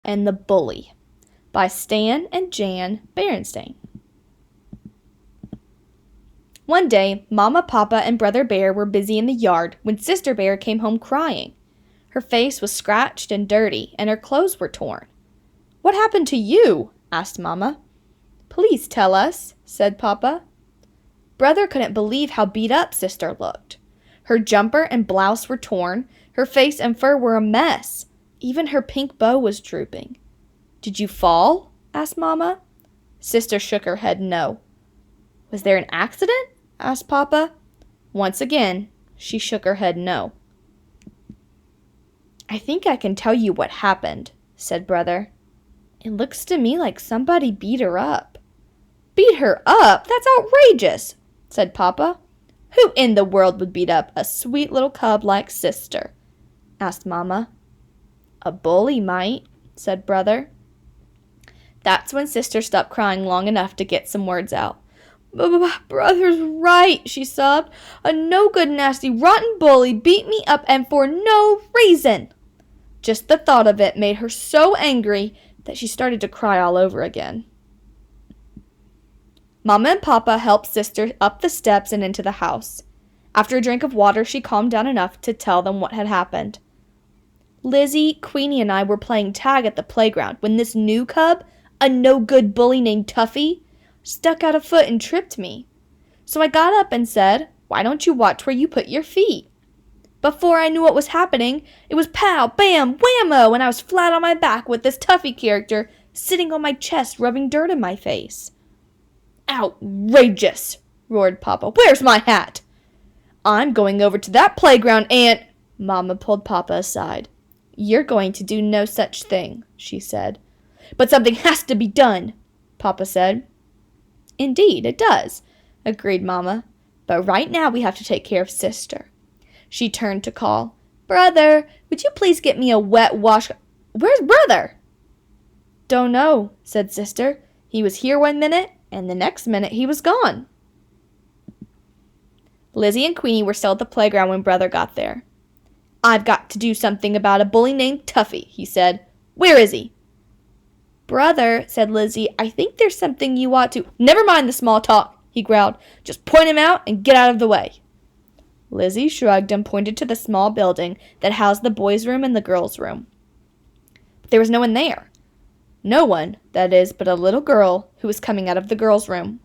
and the Bully by Stan and Jan Berenstain. One day, Mama, Papa, and Brother Bear were busy in the yard when Sister Bear came home crying. Her face was scratched and dirty, and her clothes were torn. "What happened to you?" asked Mama. "Please tell us," said Papa. Brother couldn't believe how beat up Sister looked. Her jumper and blouse were torn, her face and fur were a mess. Even her pink bow was drooping. "Did you fall?" asked Mama. Sister shook her head no. "Was there an accident?" asked Papa. Once again, she shook her head no. "I think I can tell you what happened," said Brother. "It looks to me like somebody beat her up." "Beat her up? That's outrageous," said Papa. "Who in the world would beat up a sweet little cub like Sister?" asked Mama. "A bully might," said Brother. That's when Sister stopped crying long enough to get some words out. "Brother's right," she sobbed. "A no-good, nasty, rotten bully beat me up and for no reason." Just the thought of it made her so angry that she started to cry all over again. Mama and Papa helped Sister up the steps and into the house. After a drink of water, she calmed down enough to tell them what had happened. "Lizzie, Queenie, and I were playing tag at the playground when this new cub, a no-good bully named Tuffy, stuck out a foot and tripped me. So I got up and said, 'Why don't you watch where you put your feet?' Before I knew what was happening, it was pow, bam, whammo, and I was flat on my back with this Tuffy character sitting on my chest rubbing dirt in my face." "Outrageous!" roared Papa. "Where's my hat?" "I'm going over to that playground and—" Mama pulled Papa aside. "You're going to do no such thing," she said. "But something has to be done," Papa said. "Indeed, it does," agreed Mama. "But right now we have to take care of Sister." She turned to call, "Brother, would you please get me a wet wash—" "Where's Brother?" "Don't know," said Sister. "He was here one minute, and the next minute he was gone." Lizzie and Queenie were still at the playground when Brother got there. "I've got to do something about a bully named Tuffy," he said. "Where is he?" "Brother," said Lizzie, "I think there's something you ought to—" "Never mind the small talk," he growled. "Just point him out and get out of the way." Lizzie shrugged and pointed to the small building that housed the boys' room and the girls' room. But there was no one there. No one, that is, but a little girl who was coming out of the girls' room.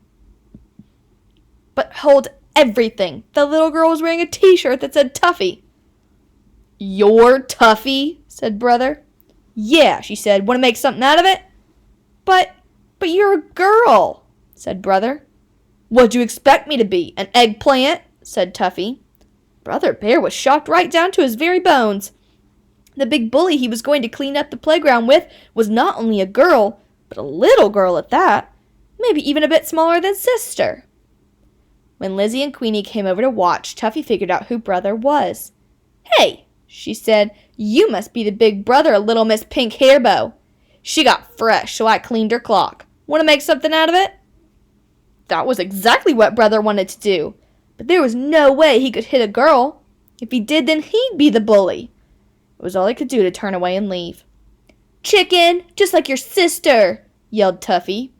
But hold everything! The little girl was wearing a t-shirt that said Tuffy. "You're Tuffy?" said Brother. "Yeah," she said. "Want to make something out of it?" But you're a girl," said Brother. "What'd you expect me to be, an eggplant?" said Tuffy. Brother Bear was shocked right down to his very bones. The big bully he was going to clean up the playground with was not only a girl, but a little girl at that, maybe even a bit smaller than Sister. When Lizzie and Queenie came over to watch, Tuffy figured out who Brother was. "Hey," she said, "you must be the big brother of little Miss Pink Hairbow. She got fresh, so I cleaned her clock. Want to make something out of it?" That was exactly what Brother wanted to do, but there was no way he could hit a girl. If he did, then he'd be the bully. It was all he could do to turn away and leave. "Chicken, just like your sister," yelled Tuffy.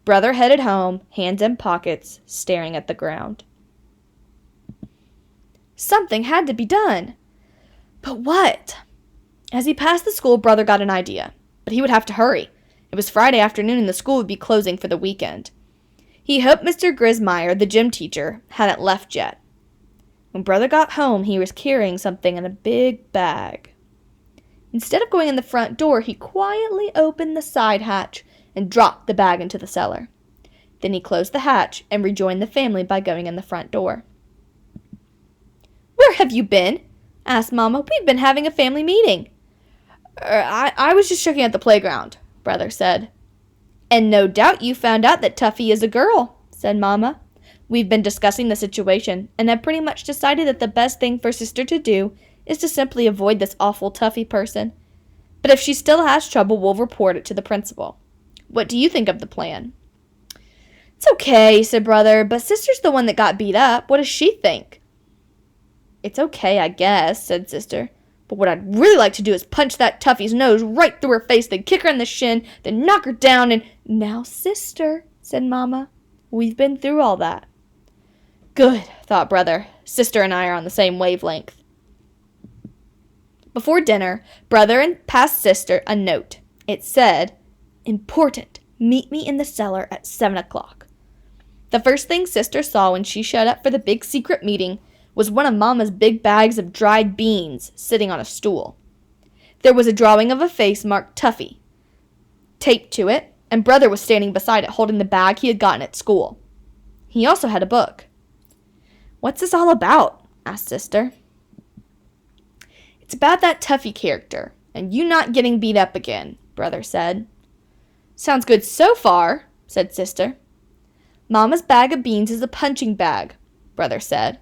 Brother headed home, hands in pockets, staring at the ground. Something had to be done. But what? As he passed the school, Brother got an idea. But he would have to hurry. It was Friday afternoon and the school would be closing for the weekend. He hoped Mr. Grismeyer, the gym teacher, hadn't left yet. When Brother got home, he was carrying something in a big bag. Instead of going in the front door, he quietly opened the side hatch and dropped the bag into the cellar. Then he closed the hatch and rejoined the family by going in the front door. "Where have you been?" asked Mama. "We've been having a family meeting." I was just checking at the playground," Brother said. "And no doubt you found out that Tuffy is a girl," said Mama. "We've been discussing the situation and have pretty much decided that the best thing for Sister to do is to simply avoid this awful Tuffy person. But if she still has trouble, we'll report it to the principal. What do you think of the plan?" "It's okay," said Brother, "but Sister's the one that got beat up. What does she think?" "It's okay, I guess," said Sister. But what I'd really like to do is punch that Tuffy's nose right through her face, then kick her in the shin, then knock her down and—" "Now, sister," said Mama, "we've been through all that." Good, thought Brother. Sister and I are on the same wavelength. Before dinner, Brother passed Sister a note. It said, "Important. Meet me in the cellar at 7 o'clock. The first thing Sister saw when she showed up for the big secret meeting was one of Mama's big bags of dried beans sitting on a stool. There was a drawing of a face marked Tuffy taped to it, and Brother was standing beside it holding the bag he had gotten at school. He also had a book. "What's this all about?" asked Sister. "It's about that Tuffy character, and you not getting beat up again," Brother said. "Sounds good so far," said Sister. "Mama's bag of beans is a punching bag," Brother said.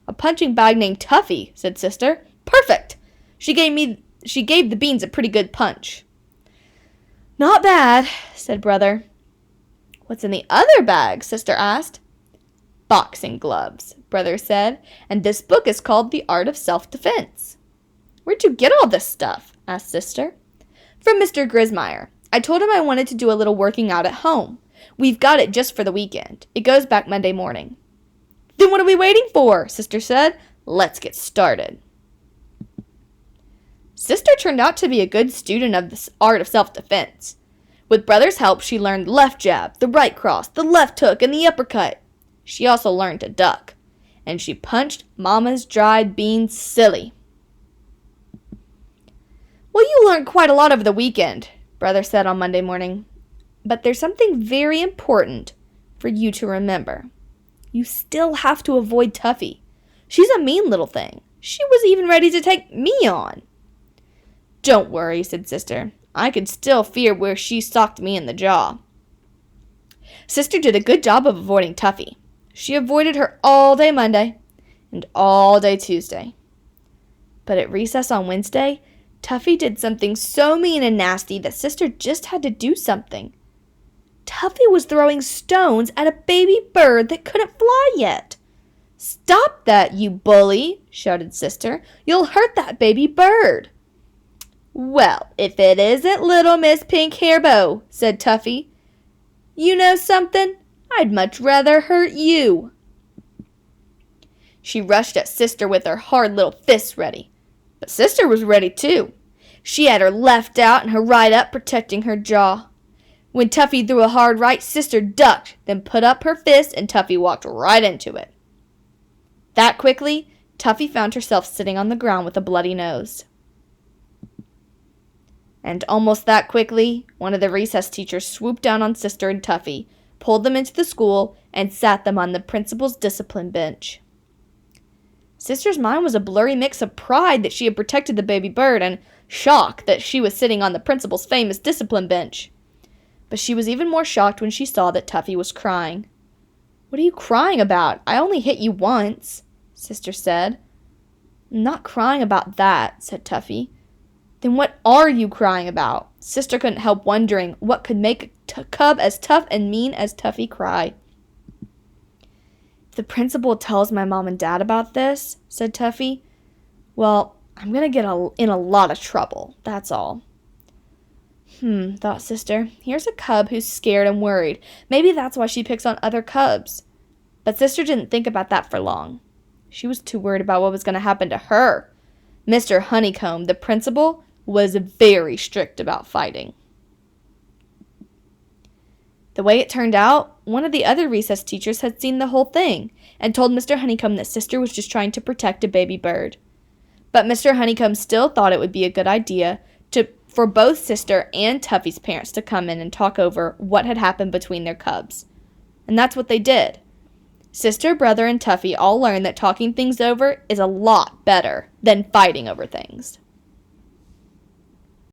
"A punching bag named Tuffy," said Sister. "Perfect! She gave the beans a pretty good punch." "Not bad," said Brother. "What's in the other bag?" Sister asked. "Boxing gloves," Brother said, "and this book is called The Art of Self-Defense." "Where'd you get all this stuff?" asked Sister. "From Mr. Grismeyer. I told him I wanted to do a little working out at home. We've got it just for the weekend. It goes back Monday morning." "Then what are we waiting for?" Sister said. "Let's get started." Sister turned out to be a good student of the art of self-defense. With Brother's help, she learned the left jab, the right cross, the left hook, and the uppercut. She also learned to duck, and she punched Mama's dried beans silly. "Well, you learned quite a lot over the weekend," Brother said on Monday morning. "But there's something very important for you to remember. You still have to avoid Tuffy. She's a mean little thing. She was even ready to take me on." "Don't worry," said Sister. "I could still feel where she socked me in the jaw." Sister did a good job of avoiding Tuffy. She avoided her all day Monday and all day Tuesday. But at recess on Wednesday, Tuffy did something so mean and nasty that Sister just had to do something. Tuffy was throwing stones at a baby bird that couldn't fly yet. "Stop that, you bully!" shouted Sister. "You'll hurt that baby bird." "Well, if it isn't little Miss Pink Hairbow," said Tuffy. "You know something? I'd much rather hurt you." She rushed at Sister with her hard little fists ready. But Sister was ready too. She had her left out and her right up, protecting her jaw. When Tuffy threw a hard right, Sister ducked, then put up her fist, and Tuffy walked right into it. That quickly, Tuffy found herself sitting on the ground with a bloody nose. And almost that quickly, one of the recess teachers swooped down on Sister and Tuffy, pulled them into the school, and sat them on the principal's discipline bench. Sister's mind was a blurry mix of pride that she had protected the baby bird and shock that she was sitting on the principal's famous discipline bench. But she was even more shocked when she saw that Tuffy was crying. "What are you crying about? I only hit you once," Sister said. "I'm not crying about that," said Tuffy. "Then what are you crying about?" Sister couldn't help wondering what could make a cub as tough and mean as Tuffy cry. "If the principal tells my mom and dad about this," said Tuffy, "well, I'm going to get in a lot of trouble, that's all." Thought Sister. Here's a cub who's scared and worried. Maybe that's why she picks on other cubs. But Sister didn't think about that for long. She was too worried about what was going to happen to her. Mr. Honeycomb, the principal, was very strict about fighting. The way it turned out, one of the other recess teachers had seen the whole thing and told Mr. Honeycomb that Sister was just trying to protect a baby bird. But Mr. Honeycomb still thought it would be a good idea for both Sister and Tuffy's parents to come in and talk over what had happened between their cubs. And that's what they did. Sister, Brother, and Tuffy all learned that talking things over is a lot better than fighting over things.